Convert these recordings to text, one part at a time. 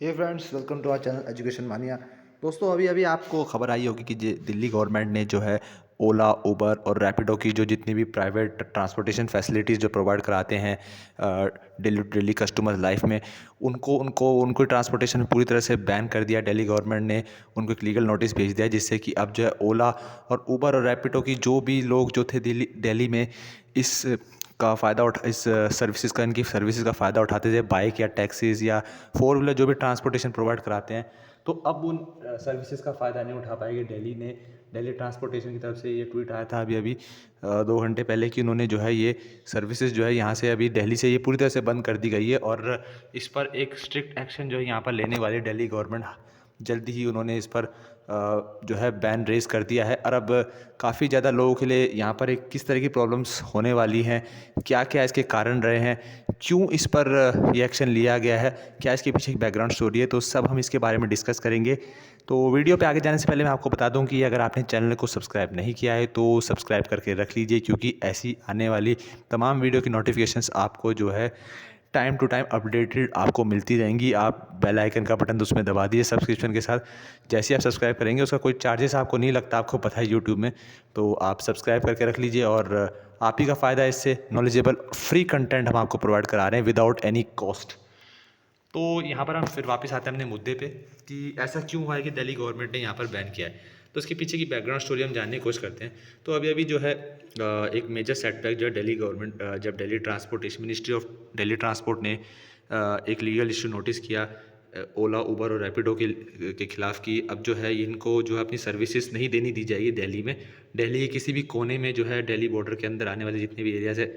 Hey friends, welcome to our channel Education Mania. दोस्तों, अभी अभी आपको खबर आई होगी कि दिल्ली गवर्नमेंट ने जो है ओला, उबर और रैपिडो की जो जितनी भी प्राइवेट ट्रांसपोर्टेशन फैसिलिटीज़ जो प्रोवाइड कराते हैं डेली डेली कस्टमर लाइफ में, उनको ट्रांसपोर्टेशन में पूरी तरह से बैन कर दिया। दिल्ली गवर्नमेंट ने उनको एक लीगल नोटिस भेज दिया, जिससे कि अब जो है ओला और उबर और रैपिडो की जो भी लोग जो थे दिल्ली में इस का फ़ायदा उठा इस सर्विसेज का इनकी सर्विसेज का फ़ायदा उठाते थे, बाइक या टैक्सीज़ या फोर व्हीलर जो भी ट्रांसपोर्टेशन प्रोवाइड कराते हैं, तो अब उन सर्विसेज का फ़ायदा नहीं उठा पाएंगे। दिल्ली ट्रांसपोर्टेशन की तरफ से ये ट्वीट आया था अभी अभी 2 घंटे पहले कि उन्होंने जो है ये सर्विसेज जो है यहाँ से अभी दिल्ली से ये पूरी तरह से बंद कर दी गई है और इस पर एक स्ट्रिक्ट एक्शन जो है यहाँ पर लेने वाली दिल्ली गवर्नमेंट। जल्दी ही उन्होंने इस पर जो है बैन रेज़ कर दिया है। और अब काफ़ी ज़्यादा लोगों के लिए यहाँ पर एक किस तरह की प्रॉब्लम्स होने वाली हैं, क्या क्या इसके कारण रहे हैं, क्यों इस पर ये एक्शन लिया गया है, क्या इसके पीछे एक बैकग्राउंड स्टोरी है, तो सब हम इसके बारे में डिस्कस करेंगे। तो वीडियो पे आगे जाने से पहले मैं आपको बता दूं कि अगर आपने चैनल को सब्सक्राइब नहीं किया है तो सब्सक्राइब करके रख लीजिए, क्योंकि ऐसी आने वाली तमाम वीडियो की नोटिफिकेशंस आपको जो है टाइम टू टाइम अपडेटेड आपको मिलती रहेंगी। आप बेल आइकन का बटन तो उसमें दबा दिए सब्सक्रिप्शन के साथ। जैसे ही आप सब्सक्राइब करेंगे उसका कोई चार्जेस आपको नहीं लगता, आपको पता है यूट्यूब में, तो आप सब्सक्राइब करके रख लीजिए और आप ही का फ़ायदा है। इससे नॉलेजेबल फ्री कंटेंट हम आपको प्रोवाइड करा रहे हैं विदाउट एनी कॉस्ट। तो यहाँ पर हम फिर वापस आते हैं अपने मुद्दे पे कि ऐसा क्यों हुआ है कि दिल्ली गवर्नमेंट ने यहाँ पर बैन किया है। तो उसके पीछे की बैकग्राउंड स्टोरी हम जानने की कोशिश करते हैं। तो अभी अभी जो है एक मेजर सेटबैक जो है दिल्ली गवर्नमेंट जब Delhi transportation ministry of Delhi transport ने एक लीगल इशू नोटिस किया ओला, उबर और रैपिडो के खिलाफ कि अब जो है इनको जो है अपनी सर्विसेज नहीं देनी दी जाएगी दिल्ली में। दिल्ली के किसी भी कोने में जो है दिल्ली बॉर्डर के अंदर आने वाले जितने भी एरियाज़ है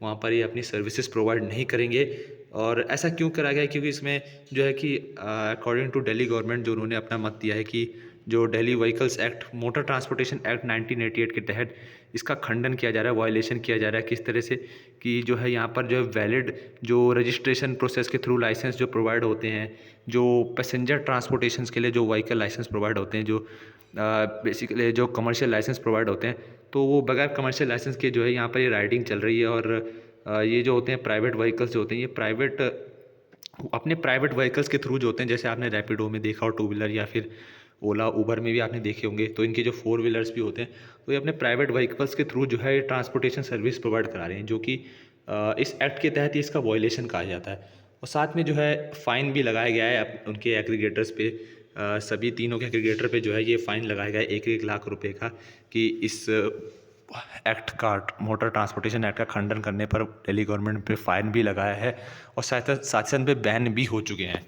वहाँ पर ये अपनी सर्विसेज प्रोवाइड नहीं करेंगे। और ऐसा क्यों करा गया है? क्योंकि इसमें जो है कि अकॉर्डिंग टू दिल्ली गवर्नमेंट जो उन्होंने अपना मत दिया है कि जो Delhi vehicles act, motor transportation act 1988 के तहत इसका खंडन किया जा रहा है, वायलेशन किया जा रहा है। किस तरह से कि जो है यहाँ पर जो है वैलिड जो रजिस्ट्रेशन प्रोसेस के थ्रू लाइसेंस जो प्रोवाइड होते हैं, जो पैसेंजर ट्रांसपोर्टेशन के लिए जो व्हीकल लाइसेंस प्रोवाइड होते हैं, जो बेसिकली जो कमर्शियल लाइसेंस प्रोवाइड होते हैं, तो वो बगैर कमर्शियल लाइसेंस के जो है यहाँ पर ये राइडिंग चल रही है। और ये जो होते हैं प्राइवेट व्हीकल्स जो होते हैं, ये अपने प्राइवेट व्हीकल्स के थ्रू जो होते हैं, जैसे आपने रैपिडो में देखा और टू व्हीलर या फिर ओला उबर में भी आपने देखे होंगे, तो इनके जो फोर व्हीलर्स भी होते हैं तो ये अपने प्राइवेट व्हीकल्स के थ्रू जो है ट्रांसपोर्टेशन सर्विस प्रोवाइड करा रहे हैं, जो कि इस एक्ट के तहत ही इसका वॉयलेशन कहा जाता है। और साथ में जो है फ़ाइन भी लगाया गया है उनके एग्रीगेटर्स पे, सभी तीनों के एग्रीगेटर पे जो है ये फ़ाइन लगाया गया है 1-1 लाख रुपए का, कि इस एक्ट का, मोटर ट्रांसपोर्टेशन एक्ट का खंडन करने पर दिल्ली गवर्नमेंट पे फ़ाइन भी लगाया है और साथ साथ पे बैन भी हो चुके हैं।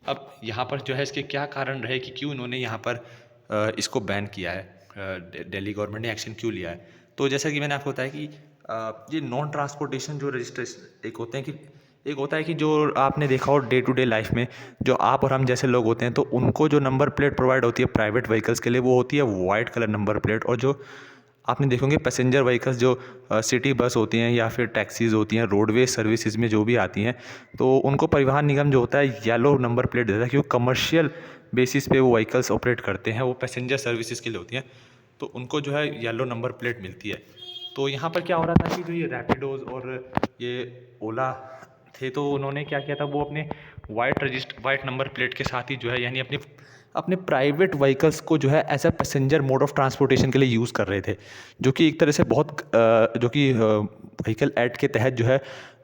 अब यहाँ पर जो है इसके क्या कारण रहे कि क्यों इन्होंने यहाँ पर इसको बैन किया है, दिल्ली गवर्नमेंट ने एक्शन क्यों लिया है। तो जैसा कि मैंने आपको बताया कि ये नॉन ट्रांसपोर्टेशन जो रजिस्ट्रेशन एक होता है कि जो आपने देखा हो डे टू डे लाइफ में, जो आप और हम जैसे लोग होते हैं, तो उनको जो नंबर प्लेट प्रोवाइड होती है प्राइवेट व्हीकल्स के लिए, वो होती है वाइट कलर नंबर प्लेट। और जो आपने देखोगे पैसेंजर व्हीकल्स जो सिटी बस होती हैं या फिर टैक्सीज़ होती हैं, रोडवेज सर्विसेज में जो भी आती हैं, तो उनको परिवहन निगम जो होता है येलो नंबर प्लेट देता है, क्योंकि कमर्शियल बेसिस पे वो व्हीकल्स ऑपरेट करते हैं, वो पैसेंजर सर्विसेज के लिए होती हैं, तो उनको जो है येलो नंबर प्लेट मिलती है। तो यहाँ पर क्या हो रहा था कि जो ये रैपिडोज़ और ये ओला थे, तो उन्होंने क्या किया था, वो अपने वाइट नंबर प्लेट के साथ ही जो है यानी अपने अपने प्राइवेट व्हीकल्स को जो है as a passenger mode of transportation के लिए यूज़ कर रहे थे, जो कि एक तरह से जो कि व्हीकल एक्ट के तहत जो है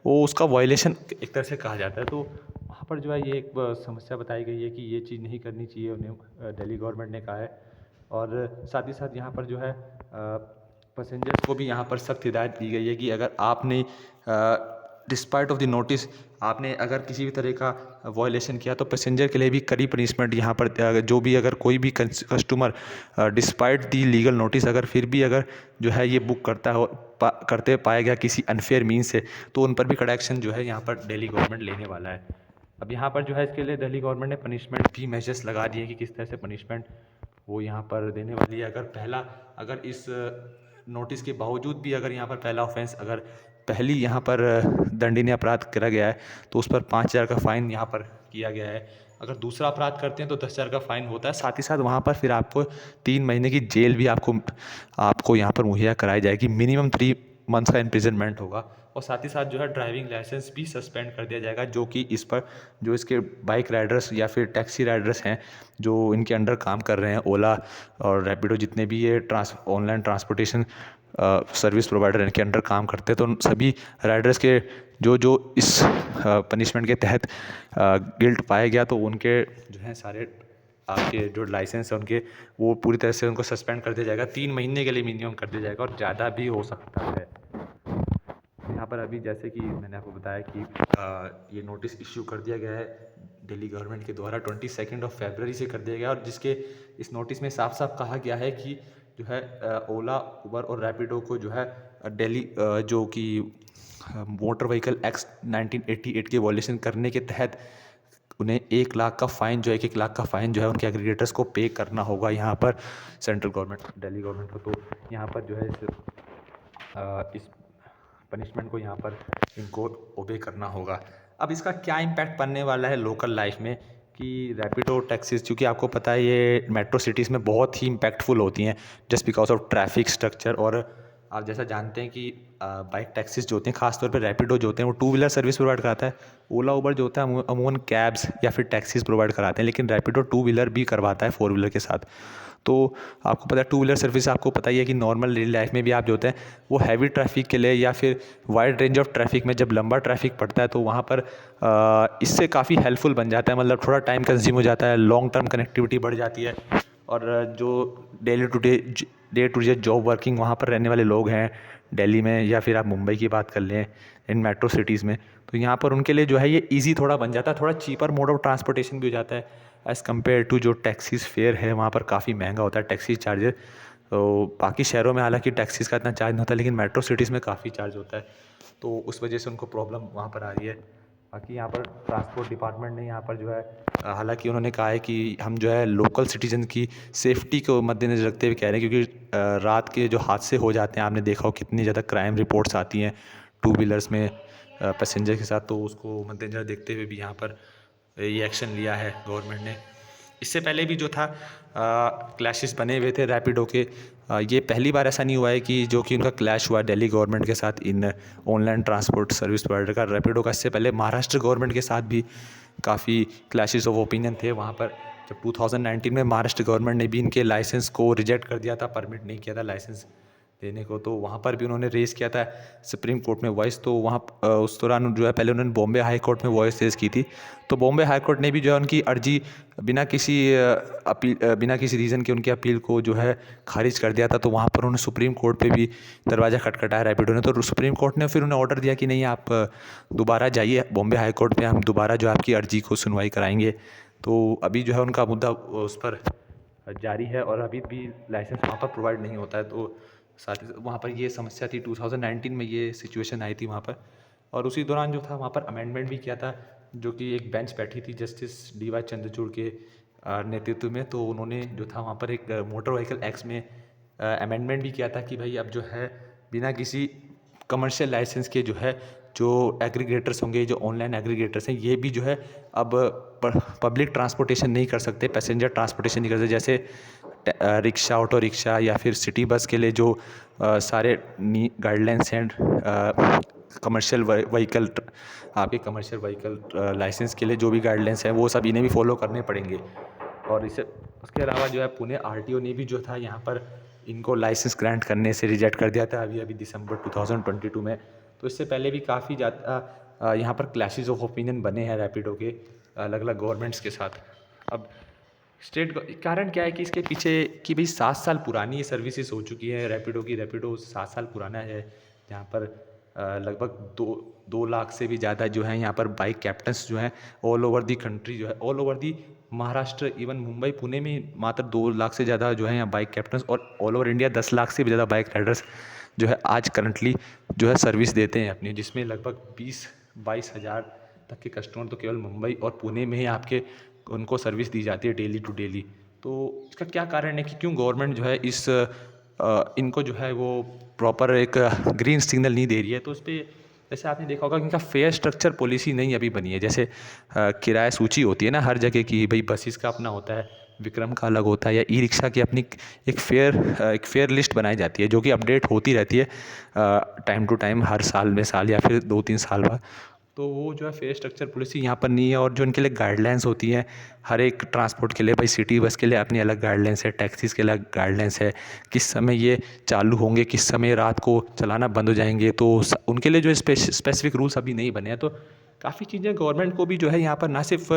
वो उसका वायलेशन एक तरह से कहा जाता है। तो वहाँ पर जो है ये एक समस्या बताई गई है कि ये चीज़ नहीं करनी चाहिए, उन्हें दिल्ली गवर्नमेंट ने कहा है। और साथ ही साथ यहाँ पर जो है पैसेंजर्स को भी यहाँ पर सख्त हिदायत दी गई है कि अगर आपने डिस्पाइट ऑफ द नोटिस आपने अगर किसी भी तरह का वायलेशन किया, तो पैसेंजर के लिए भी कड़ी पनिशमेंट यहाँ पर जो भी अगर कोई भी customer despite the legal notice अगर फिर भी अगर जो है ये बुक करते पाया गया किसी अनफेयर मीन्स से, तो उन पर भी कड़ा एक्शन जो है यहाँ पर दिल्ली गवर्नमेंट लेने वाला है। अब यहाँ पर जो है इसके लिए दिल्ली गवर्नमेंट ने पनिशमेंट भी मेजर्स लगा दिए कि किस तरह से पनिशमेंट वो यहाँ पर देने वाली है। अगर इस नोटिस के बावजूद भी अगर यहाँ पर पहला ऑफेंस अगर पहली यहाँ पर दंडनीय अपराध करा गया है, तो उस पर 5,000 का फ़ाइन यहाँ पर किया गया है। अगर दूसरा अपराध करते हैं तो 10,000 का फ़ाइन होता है। साथ ही साथ वहाँ पर फिर आपको 3 महीने की जेल भी आपको यहाँ पर मुहैया कराई जाएगी। मिनिमम 3 मंथ्स का इम्प्रिजनमेंट होगा और साथ ही साथ जो है ड्राइविंग लाइसेंस भी सस्पेंड कर दिया जाएगा, जो कि इस पर जो इसके बाइक राइडर्स या फिर टैक्सी राइडर्स हैं जो इनके अंडर काम कर रहे हैं, ओला और रैपिडो, जितने भी ये ऑनलाइन ट्रांसपोर्टेशन सर्विस प्रोवाइडर इनके अंडर काम करते हैं, तो उन सभी राइडर्स के जो जो इस पनिशमेंट के तहत गिल्ट पाया गया तो उनके जो है सारे आपके जो लाइसेंस है उनके वो पूरी तरह से उनको सस्पेंड कर दिया जाएगा, 3 महीने के लिए मिनिमम कर दिया जाएगा और ज़्यादा भी हो सकता है। यहाँ पर अभी जैसे कि मैंने आपको बताया कि ये नोटिस इश्यू कर दिया गया है दिल्ली गवर्नमेंट के द्वारा 22 फरवरी से कर दिया गया, और जिसके इस नोटिस में साफ साफ कहा गया है कि जो है ओला, उबर और रैपिडो को जो है दिल्ली जो कि मोटर व्हीकल एक्ट 1988 के वॉल्यूशन करने के तहत उन्हें 1 लाख का फ़ाइन जो है 1 लाख का फ़ाइन जो है उनके एग्रीगेटर्स को पे करना होगा यहाँ पर सेंट्रल गवर्नमेंट दिल्ली गवर्नमेंट को। तो यहाँ पर जो है इस पनिशमेंट को यहाँ पर इनको ओबे करना होगा। अब इसका क्या इम्पैक्ट पड़ने वाला है लोकल लाइफ में कि रैपिडो टैक्सीज, क्योंकि आपको पता है ये मेट्रो सिटीज़ में बहुत ही इम्पैक्टफुल होती हैं just because of traffic structure. और आप जैसा जानते हैं कि बाइक टैक्सीज जो होते हैं, खासतौर पर रैपिडो जो होते हैं वो 2 व्हीलर सर्विस प्रोवाइड कराता है। ओला उबर जो होता है अमूमन कैब्स या फिर टैक्सीज प्रोवाइड कराते हैं, लेकिन रैपिडो 2 व्हीलर भी करवाता है 4 व्हीलर के साथ। तो आपको पता है 2 व्हीलर सर्विस, आपको पता ही है कि नॉर्मल डेली लाइफ में भी आप जो होते हैं वो हैवी ट्रैफिक के लिए या फिर वाइड रेंज ऑफ ट्रैफिक में जब लंबा ट्रैफिक पड़ता है तो वहाँ पर इससे काफ़ी हेल्पफुल बन जाता है, मतलब थोड़ा टाइम कंज्यूम हो जाता है, लॉन्ग टर्म कनेक्टिविटी बढ़ जाती है। और जो day to day job working वहाँ पर रहने वाले लोग हैं दिल्ली में, या फिर आप मुंबई की बात कर लें इन मेट्रो सिटीज़ में, तो यहाँ पर उनके लिए जो है ये ईज़ी थोड़ा बन जाता है, थोड़ा चीपर मोड ऑफ ट्रांसपोर्टेशन भी हो जाता है एज़ कम्पेयर टू जो टैक्सीज़ फेयर है वहाँ पर काफ़ी महंगा होता है टैक्सी चार्जेस। तो बाकी शहरों में हालांकि टैक्सीज़ का इतना चार्ज नहीं होता, लेकिन मेट्रो सिटीज़ में काफ़ी चार्ज होता है, तो उस वजह से उनको प्रॉब्लम वहाँ पर आ रही है। बाकी यहाँ पर ट्रांसपोर्ट डिपार्टमेंट ने यहाँ पर जो है हालांकि उन्होंने कहा है कि हम जो है लोकल सिटीजन की सेफ्टी को मद्देनज़र रखते हुए कह रहे हैं, क्योंकि रात के जो हादसे हो जाते हैं आपने देखा हो कितनी ज़्यादा क्राइम रिपोर्ट्स आती हैं 2 व्हीलर्स में पैसेंजर के साथ, तो उसको मद्देनज़र देखते हुए भी यहाँ पर ये एक्शन लिया है गवर्नमेंट ने। इससे पहले भी जो था क्लैशेस बने हुए थे रैपिडो के, ये पहली बार ऐसा नहीं हुआ है कि जो कि उनका क्लैश हुआ दिल्ली गवर्नमेंट के साथ इन ऑनलाइन ट्रांसपोर्ट सर्विस प्रोवाइडर का रैपिडो का। इससे पहले महाराष्ट्र गवर्नमेंट के साथ भी काफ़ी क्लैशेस ऑफ ओपिनियन थे वहाँ पर, जब 2019 में महाराष्ट्र गवर्नमेंट ने भी इनके लाइसेंस को रिजेक्ट कर दिया था, परमिट नहीं किया था लाइसेंस देने को, तो वहाँ पर भी उन्होंने रेज़ किया था सुप्रीम कोर्ट में वॉइस। तो वहाँ उस दौरान जो है पहले उन्होंने बॉम्बे हाई कोर्ट में वॉइस रेज़ की थी, तो बॉम्बे हाई कोर्ट ने भी जो है उनकी अर्जी बिना किसी रीज़न के उनकी अपील को जो है खारिज कर दिया था। तो वहाँ पर उन्होंने सुप्रीम कोर्ट पे भी दरवाज़ा खटखटाया रैपिडो ने, तो सुप्रीम कोर्ट ने फिर उन्हें ऑर्डर दिया कि नहीं आप दोबारा जाइए बॉम्बे हाई कोर्ट में, हम दोबारा जो आपकी अर्जी को सुनवाई कराएंगे। तो अभी जो है उनका मुद्दा उस पर जारी है और अभी भी लाइसेंस वहाँ पर प्रोवाइड नहीं होता है। तो साथ ही वहाँ पर ये समस्या थी, 2019 में ये सिचुएशन आई थी वहाँ पर, और उसी दौरान जो था वहाँ पर अमेंडमेंट भी किया था, जो कि एक बेंच बैठी थी जस्टिस DY चंद्रचूड़ के नेतृत्व में। तो उन्होंने जो था वहाँ पर एक मोटर व्हीकल एक्ट में अमेंडमेंट भी किया था कि भाई अब जो है बिना किसी कमर्शियल लाइसेंस के जो है जो एग्रीगेटर्स होंगे, जो ऑनलाइन एग्रीगेटर्स हैं, ये भी जो है अब पब्लिक ट्रांसपोर्टेशन नहीं कर सकते, पैसेंजर ट्रांसपोर्टेशन नहीं कर सकते, जैसे रिक्शा, ऑटो रिक्शा या फिर सिटी बस के लिए जो सारे गाइडलाइंस हैं कमर्शियल व्हीकल, आपके कमर्शियल व्हीकल लाइसेंस के लिए जो भी गाइडलाइंस हैं वो सब इन्हें भी फॉलो करने पड़ेंगे। और इसे उसके अलावा जो है पुणे RTO ने भी जो था यहाँ पर इनको लाइसेंस ग्रांट करने से रिजेक्ट कर दिया था अभी दिसंबर 2022 में। तो इससे पहले भी काफ़ी ज़्यादा यहाँ पर क्लैशेस ऑफ ओपिनियन बने हैं रैपिडो के अलग अलग गवर्नमेंट्स के साथ। अब कारण क्या है कि इसके पीछे कि भाई 7 साल पुरानी ये सर्विसेज हो चुकी है रैपिडो 7 साल पुराना है, जहाँ पर लगभग 2 लाख से भी ज़्यादा जो है यहाँ पर बाइक कैप्टन्स जो हैं ऑल ओवर दी कंट्री, जो है all over the Maharashtra, even Mumbai Pune में मात्र 2 लाख से ज़्यादा जो है यहाँ बाइक कैप्टन्स, और ऑल ओवर इंडिया 10 लाख से भी ज़्यादा बाइक राइडर्स जो है आज करंटली जो है सर्विस देते हैं अपनी, जिसमें लगभग 20-22 हज़ार तक के कस्टमर तो केवल मुंबई और पुणे में ही आपके उनको सर्विस दी जाती है डेली टू डेली। तो इसका क्या कारण है कि क्यों गवर्नमेंट जो है इनको जो है वो प्रॉपर एक ग्रीन सिग्नल नहीं दे रही है। तो उस पर जैसे आपने देखा होगा कि इनका फेयर स्ट्रक्चर पॉलिसी नहीं अभी बनी है, जैसे किराया सूची होती है ना हर जगह की, भाई बसेस का अपना होता है, विक्रम का अलग होता है, या ई रिक्शा की अपनी एक फेयर लिस्ट बनाई जाती है जो कि अपडेट होती रहती है टाइम टू टाइम, हर साल में साल या फिर 2-3 साल बाद। तो वो जो है फेयर स्ट्रक्चर पॉलिसी यहाँ पर नहीं है। और जो इनके लिए गाइडलाइंस होती हैं हर एक ट्रांसपोर्ट के लिए, भाई सिटी बस के लिए अपनी अलग गाइडलाइंस है, टैक्सीज़ के अलग गाइडलाइंस है, किस समय ये चालू होंगे, किस समय रात को चलाना बंद हो जाएंगे, तो उनके लिए जो स्पेसिफिक रूल्स अभी नहीं बने हैं। तो काफ़ी चीज़ें गवर्नमेंट को भी जो है यहाँ पर ना सिर्फ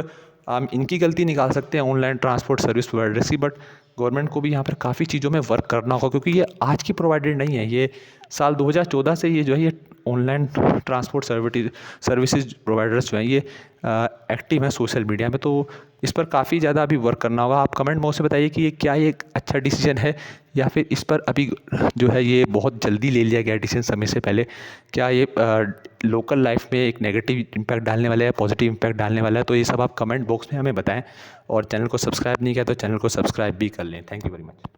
हम इनकी गलती निकाल सकते हैं ऑनलाइन ट्रांसपोर्ट सर्विस प्रोवाइडर्स की, बट गवर्नमेंट को भी यहाँ पर काफ़ी चीज़ों में वर्क करना होगा, क्योंकि ये आज की प्रोवाइडेड नहीं है। ये साल 2014 से ये जो है ये ऑनलाइन ट्रांसपोर्ट सर्विसेज प्रोवाइडर्स जो हैं ये एक्टिव हैं सोशल मीडिया में। तो इस पर काफ़ी ज़्यादा अभी वर्क करना होगा। आप कमेंट बॉक्स में बताइए कि ये क्या ये एक अच्छा डिसीजन है, या फिर इस पर अभी जो है ये बहुत जल्दी ले लिया गया डिसीजन समय से पहले। क्या ये लोकल लाइफ में एक नेगेटिव इम्पैक्ट डालने वाला है, पॉजिटिव इम्पैक्ट डालने वाला है? तो ये सब आप कमेंट बॉक्स में हमें बताएं। और चैनल को सब्सक्राइब नहीं किया तो चैनल को सब्सक्राइब भी कर लें। Thank you very much.